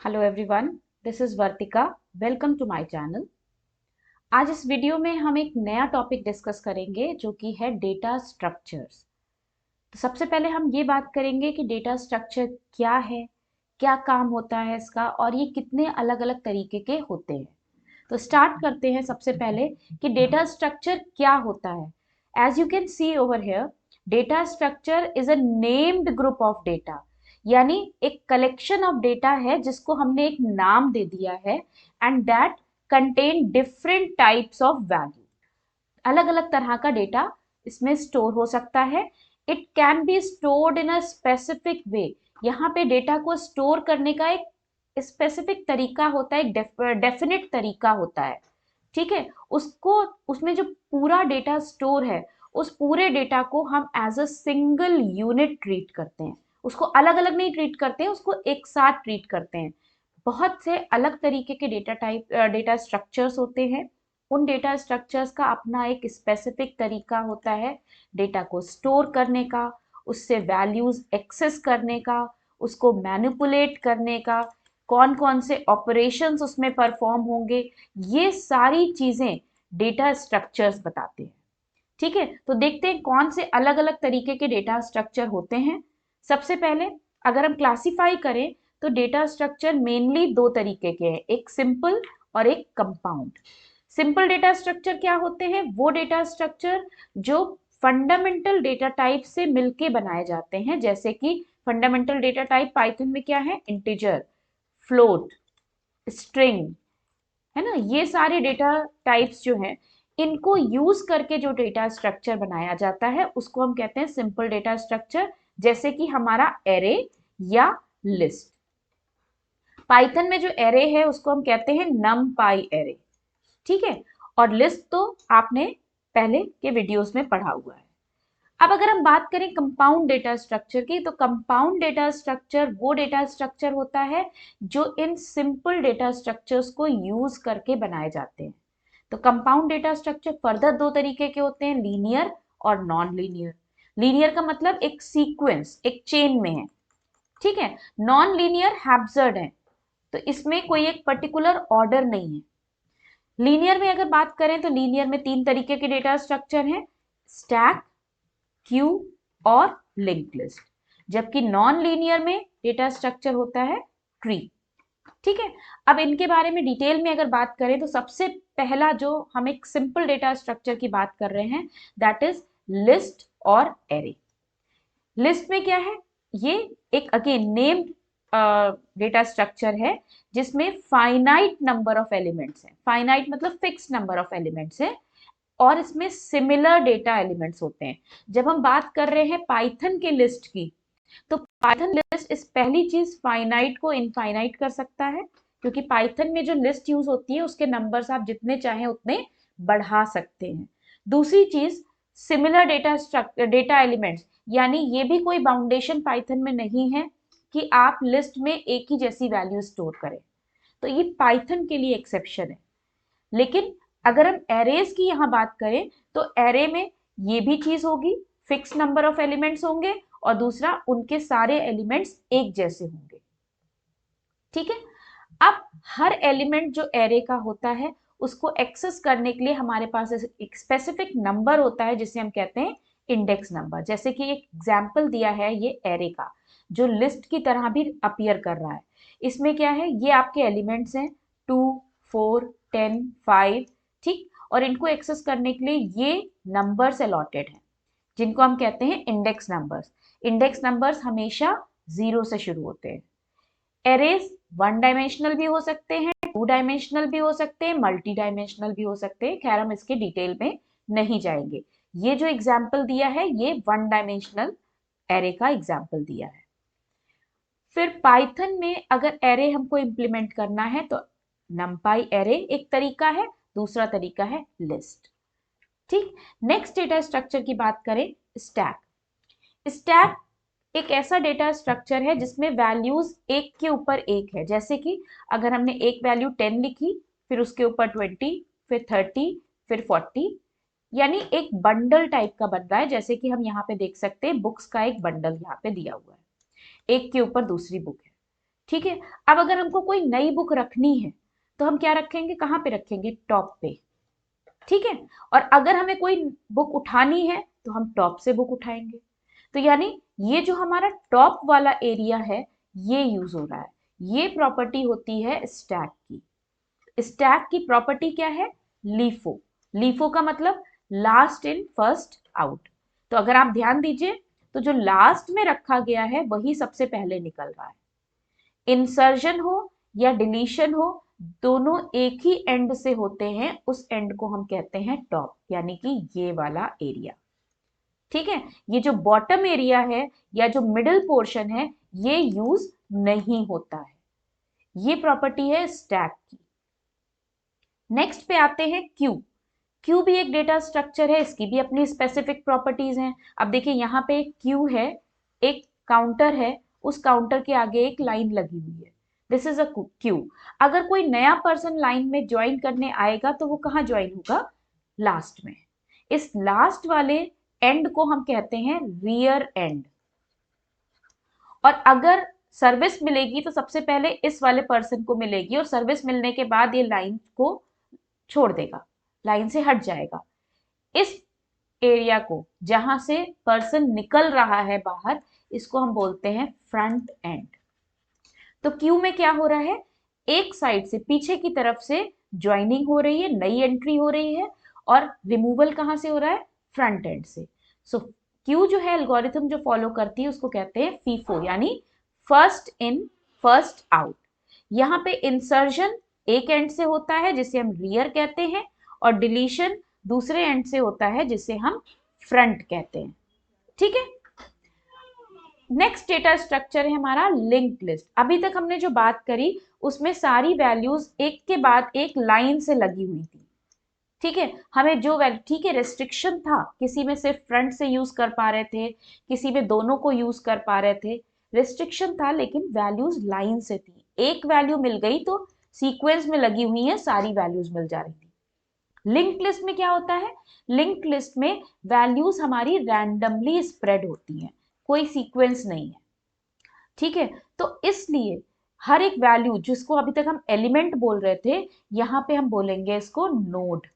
Hello everyone, this is Vartika. Welcome to my channel. आज इस video में हम एक नया टॉपिक डिस्कस करेंगे जो कि है डेटा स्ट्रक्चर्स। तो सबसे पहले हम ये बात करेंगे कि डेटा स्ट्रक्चर क्या है, क्या काम होता है इसका और ये कितने अलग अलग तरीके के होते हैं। तो स्टार्ट करते हैं सबसे पहले कि डेटा स्ट्रक्चर क्या होता है। As you can see over here, data structure is a named group of data, यानी एक कलेक्शन ऑफ डेटा है जिसको हमने एक नाम दे दिया है and that contain different types of value. अलग अलग तरह का डेटा इसमें स्टोर हो सकता है। It can be stored in a specific way. यहाँ पे डेटा को स्टोर करने का एक स्पेसिफिक तरीका होता है, एक डेफिनेट तरीका होता है। ठीक है, उसको उसमें जो पूरा डेटा स्टोर है उस पूरे डेटा को हम as a single unit treat करते हैं। उसको अलग अलग नहीं ट्रीट करते हैं, उसको एक साथ ट्रीट करते हैं। बहुत से अलग तरीके के डेटा स्ट्रक्चर्स होते हैं। उन डेटा स्ट्रक्चर्स का अपना एक स्पेसिफिक तरीका होता है डेटा को स्टोर करने का, उससे वैल्यूज एक्सेस करने का, उसको मैनिपुलेट करने का, कौन कौन से ऑपरेशंस उसमें परफॉर्म होंगे, ये सारी चीजें डेटा स्ट्रक्चर्स बताते हैं। ठीक है, तो देखते हैं कौन से अलग अलग तरीके के डेटा स्ट्रक्चर होते हैं। सबसे पहले अगर हम क्लासिफाई करें तो डेटा स्ट्रक्चर मेनली दो तरीके के हैं, एक सिंपल और एक कंपाउंड। सिंपल डेटा स्ट्रक्चर क्या होते हैं? वो डेटा स्ट्रक्चर जो फंडामेंटल डेटा टाइप से मिलके बनाए जाते हैं। जैसे कि फंडामेंटल डेटा टाइप पाइथन में क्या है? इंटीजर, फ्लोट, स्ट्रिंग, है ना। ये सारे डेटा टाइप्स जो हैं, इनको यूज करके जो डेटा स्ट्रक्चर बनाया जाता है उसको हम कहते हैं सिंपल डेटा स्ट्रक्चर। जैसे कि हमारा एरे या लिस्ट। पाइथन में जो एरे है उसको हम कहते हैं नमपाई एरे। ठीक है, और लिस्ट तो आपने पहले के वीडियोस में पढ़ा हुआ है। अब अगर हम बात करें कंपाउंड डेटा स्ट्रक्चर की, तो कंपाउंड डेटा स्ट्रक्चर वो डेटा स्ट्रक्चर होता है जो इन सिंपल डेटा स्ट्रक्चर्स को यूज करके बनाए जाते हैं। तो कंपाउंड डेटा स्ट्रक्चर फर्दर दो तरीके के होते हैं, लीनियर और नॉन लीनियर। लीनियर का मतलब एक सीक्वेंस, एक चेन में है। ठीक है, नॉन लीनियर हैप्सर्ड है, तो इसमें कोई एक पर्टिकुलर ऑर्डर नहीं है। लीनियर में अगर बात करें तो लीनियर में तीन तरीके के डेटा स्ट्रक्चर हैं, स्टैक, क्यू और लिंक्ड लिस्ट। जबकि नॉन लीनियर में डेटा स्ट्रक्चर होता है ट्री। ठीक है, अब इनके बारे में डिटेल में अगर बात करें तो सबसे पहला जो हम एक सिंपल डेटा स्ट्रक्चर की बात कर रहे हैं, दैट इज लिस्ट और एरे। लिस्ट में क्या है? ये एक अगेन नेम्ड डेटा स्ट्रक्चर है जिसमें फाइनाइट नंबर ऑफ एलिमेंट्स हैं। फाइनाइट मतलब फिक्स नंबर ऑफ एलिमेंट्स है और इसमें सिमिलर डेटा एलिमेंट्स होते हैं। जब हम बात कर रहे हैं पाइथन के लिस्ट की, तो पाइथन लिस्ट इस पहली चीज फाइनाइट को इनफाइनाइट कर सकता है, क्योंकि पाइथन में जो लिस्ट यूज होती है उसके नंबर्स आप जितने चाहें उतने बढ़ा सकते हैं। दूसरी चीज, सिमिलर डेटा एलिमेंट्स, यानी ये भी कोई बाउंडेशन पाइथन में नहीं है कि आप लिस्ट में एक ही जैसी वैल्यू स्टोर करें, तो ये पाइथन के लिए एक्सेप्शन है। लेकिन अगर हम एरेज की यहां बात करें तो एरे में ये भी चीज होगी, फिक्स नंबर ऑफ एलिमेंट्स होंगे और दूसरा उनके सारे एलिमेंट्स एक जैसे होंगे। ठीक है, अब हर एलिमेंट जो एरे का होता है उसको एक्सेस करने के लिए हमारे पास एक स्पेसिफिक नंबर होता है जिसे हम कहते हैं इंडेक्स नंबर। जैसे कि एक एग्जाम्पल दिया है ये एरे का, जो लिस्ट की तरह भी अपीयर कर रहा है। इसमें क्या है? ये आपके एलिमेंट्स हैं 2, 4, 10, 5। ठीक, और इनको एक्सेस करने के लिए ये नंबर्स अलॉटेड हैं जिनको हम कहते हैं इंडेक्स नंबर्स। इंडेक्स नंबर्स हमेशा 0 से शुरू होते हैं। एरेज वन डायमेंशनल भी हो सकते हैं, टू डायमेंशनल भी हो सकते हैं, मल्टी डायमेंशनल भी हो सकते हैं। खैर हम इसके डिटेल में नहीं जाएंगे। ये जो एग्जाम्पल दिया है ये वन डायमेंशनल एरे का एग्जाम्पल दिया है। फिर पाइथन में अगर एरे हमको इंप्लीमेंट करना है तो नमपाई एरे एक तरीका है, दूसरा तरीका है लिस्ट। ठीक, नेक्स्ट डेटा स्ट्रक्चर की बात करें, स्टैक। स्टैक एक ऐसा डेटा स्ट्रक्चर है जिसमें वैल्यूज एक के ऊपर एक है। जैसे कि अगर हमने एक वैल्यू 10 लिखी, फिर उसके ऊपर 20, फिर 30, फिर 40, यानी एक बंडल टाइप का बन रहा है। जैसे कि हम यहाँ पे देख सकते हैं बुक्स का एक बंडल यहाँ पे दिया हुआ है, एक के ऊपर दूसरी बुक है। ठीक है। अब अगर हमको कोई नई बुक रखनी है तो हम क्या रखेंगे, कहाँ पे रखेंगे, टॉप पे। ठीक है। और अगर हमें कोई बुक उठानी है तो हम टॉप से बुक उठाएंगे। तो यानी ये जो हमारा टॉप वाला एरिया है ये यूज हो रहा है। ये प्रॉपर्टी होती है स्टैक की। स्टैक की प्रॉपर्टी क्या है, लीफो। लीफो का मतलब लास्ट इन फर्स्ट आउट। तो अगर आप ध्यान दीजिए तो जो लास्ट में रखा गया है वही सबसे पहले निकल रहा है। इंसर्जन हो या डिलीशन हो, दोनों एक ही एंड से होते हैं, उस एंड को हम कहते हैं टॉप, यानी कि ये वाला एरिया। ठीक है। ये जो बॉटम एरिया है या जो मिडिल पोर्शन है ये यूज नहीं होता है। ये प्रॉपर्टी है स्टैक की। नेक्स्ट पे आते हैं क्यू। क्यू भी एक डेटा स्ट्रक्चर है, इसकी भी अपनी स्पेसिफिक प्रॉपर्टीज हैं। अब देखिए यहाँ पे एक क्यू है, एक काउंटर है, उस काउंटर के आगे एक लाइन लगी हुई है, दिस इज अ क्यू। अगर कोई नया पर्सन लाइन में ज्वाइन करने आएगा तो वो कहाँ ज्वाइन होगा, लास्ट में। इस लास्ट वाले एंड को हम कहते हैं रियर एंड। और अगर सर्विस मिलेगी तो सबसे पहले इस वाले पर्सन को मिलेगी और सर्विस मिलने के बाद ये लाइन को छोड़ देगा, लाइन से हट जाएगा। इस एरिया को जहां से पर्सन निकल रहा है बाहर, इसको हम बोलते हैं फ्रंट एंड। तो क्यू में क्या हो रहा है, एक साइड से पीछे की तरफ से ज्वाइनिंग हो रही है, नई एंट्री हो रही है, और रिमूवल कहां से हो रहा है, फ्रंट एंड से। सो क्यू जो है एल्गोरिथम जो फॉलो करती है उसको कहते हैं फीफो, यानी फर्स्ट इन फर्स्ट आउट। यहाँ पे इंसर्जन एक एंड से होता है जिसे हम रियर कहते हैं, और डिलीशन दूसरे एंड से होता है जिसे हम फ्रंट कहते हैं। ठीक है। नेक्स्ट डेटा स्ट्रक्चर है हमारा लिंक्ड लिस्ट। अभी तक हमने जो बात करी उसमें सारी वैल्यूज एक के बाद एक लाइन से लगी हुई थी। ठीक है। हमें जो वैल्यू, ठीक है, रेस्ट्रिक्शन था, किसी में सिर्फ फ्रंट से यूज कर पा रहे थे, किसी में दोनों को यूज कर पा रहे थे, रेस्ट्रिक्शन था, लेकिन वैल्यूज लाइन से थी। एक वैल्यू मिल गई तो सीक्वेंस में लगी हुई है सारी वैल्यूज मिल जा रही थी। लिंक्ड लिस्ट में क्या होता है, लिंक्ड लिस्ट में वैल्यूज हमारी रैंडमली स्प्रेड होती हैं, कोई सीक्वेंस नहीं है। ठीक है। तो इसलिए हर एक वैल्यू जिसको अभी तक हम एलिमेंट बोल रहे थे, यहां पे हम बोलेंगे इसको नोड।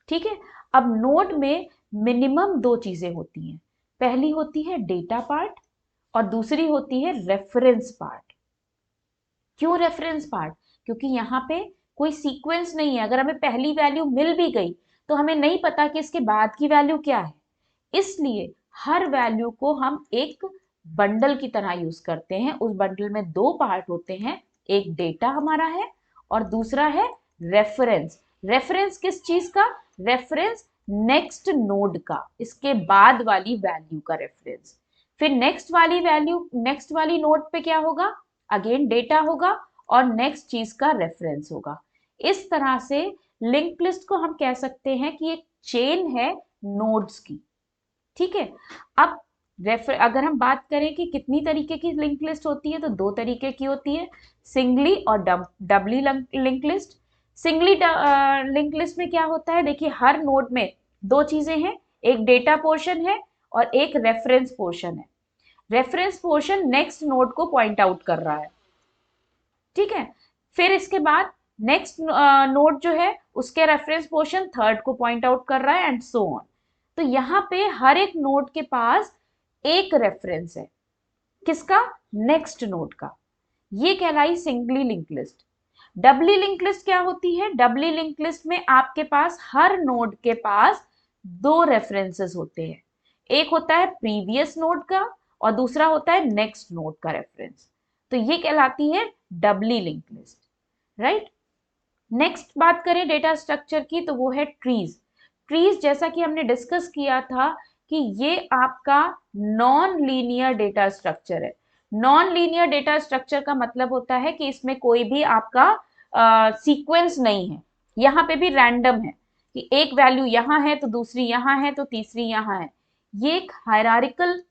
ठीक है। अब नोड में मिनिमम दो चीजें होती हैं, पहली होती है डेटा पार्ट और दूसरी होती है रेफरेंस पार्ट। क्यों रेफरेंस पार्ट, क्योंकि यहाँ पे कोई सीक्वेंस नहीं है। अगर हमें पहली वैल्यू मिल भी गई तो हमें नहीं पता कि इसके बाद की वैल्यू क्या है, इसलिए हर वैल्यू को हम एक बंडल की तरह यूज करते हैं। उस बंडल में दो पार्ट होते हैं, एक डेटा हमारा है और दूसरा है रेफरेंस। रेफरेंस किस चीज का, रेफरेंस नेक्स्ट नोड का, इसके बाद वाली वैल्यू का रेफरेंस। फिर नेक्स्ट वाली वैल्यू, नेक्स्ट वाली नोड पे क्या होगा, अगेन डेटा होगा और नेक्स्ट चीज का रेफरेंस होगा। इस तरह से लिंक लिस्ट को हम कह सकते हैं कि एक चेन है नोड्स की। ठीक है। अब अगर हम बात करें कि कितनी तरीके की लिंक लिस्ट होती है, तो दो तरीके की होती है, सिंगली और doubly link list. Singly link list में क्या होता है, देखिए हर नोड में दो चीजें हैं, एक डेटा पोर्शन है और एक रेफरेंस पोर्शन है। रेफरेंस पोर्शन नेक्स्ट नोड को पॉइंट आउट कर रहा है। ठीक है। फिर इसके बाद नेक्स्ट नोड जो है उसके रेफरेंस पोर्शन थर्ड को पॉइंट आउट कर रहा है, एंड सो ऑन। तो यहाँ पे हर एक नोड के पास एक रेफरेंस है, किसका, नेक्स्ट नोड का। ये कहलाई singly link list. Doubly link list क्या होती है, डबली लिंक लिस्ट में आपके पास हर नोड के पास दो रेफरेंसेस होते हैं, एक होता है प्रीवियस नोड का और दूसरा होता है नेक्स्ट नोड का रेफरेंस। तो ये कहलाती है डबली लिंक लिस्ट, राइट। नेक्स्ट बात करें डेटा स्ट्रक्चर की तो वो है ट्रीज। ट्रीज जैसा कि हमने डिस्कस किया था कि ये आपका नॉन लीनियर डेटा स्ट्रक्चर है। नॉन लीनियर डेटा स्ट्रक्चर का मतलब होता है कि इसमें कोई भी आपका सीक्वेंस नहीं है, यहाँ पे भी रैंडम है कि एक वैल्यू यहाँ है तो दूसरी यहाँ है तो तीसरी यहाँ है। ये एक हायरार्किकल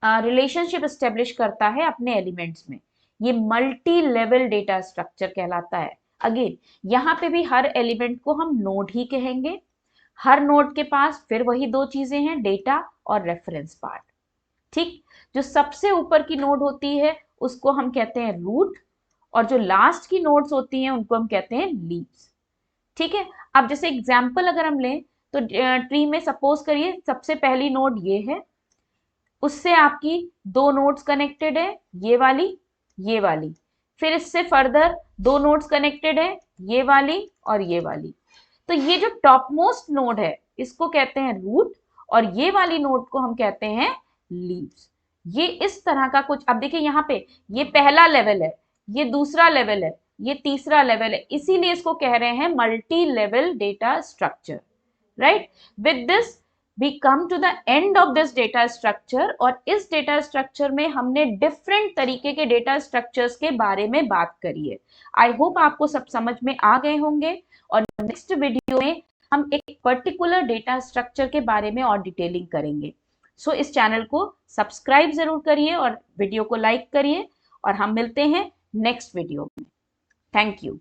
रिलेशनशिप स्टेब्लिश करता है अपने एलिमेंट्स में। ये मल्टी लेवल डेटा स्ट्रक्चर कहलाता है। अगेन यहाँ पे भी हर एलिमेंट को हम नोड ही कहेंगे। हर नोड के पास फिर वही दो चीजें हैं, डेटा और रेफरेंस पार्ट। ठीक, जो सबसे ऊपर की नोड होती है उसको हम कहते हैं रूट, और जो लास्ट की नोड्स होती हैं उनको हम कहते हैं लीव्स। ठीक है, अब जैसे एग्जाम्पल अगर हम लें तो ट्री में सपोज करिए सबसे पहली नोड ये है, उससे आपकी दो नोड्स कनेक्टेड है, ये वाली, फिर इससे फर्दर दो नोड्स कनेक्टेड है, ये वाली और ये वाली। तो ये जो टॉप मोस्ट नोड है इसको कहते हैं रूट, और ये वाली नोड को हम कहते हैं लीव्स। ये इस तरह का कुछ, अब देखिए यहाँ पे ये पहला लेवल है, ये दूसरा लेवल है, ये तीसरा लेवल है, इसीलिए इसको कह रहे हैं multi level data structure, right. With this we come to the end of this data structure, और इस डेटा स्ट्रक्चर में हमने डिफरेंट तरीके के डेटा स्ट्रक्चर्स के बारे में बात करी है। आई होप आपको सब समझ में आ गए होंगे, और नेक्स्ट वीडियो में हम एक पर्टिकुलर डेटा स्ट्रक्चर के बारे में और डिटेलिंग करेंगे। सो इस चैनल को सब्सक्राइब जरूर करिए और वीडियो को लाइक करिए, और हम मिलते हैं नेक्स्ट वीडियो में। Thank you.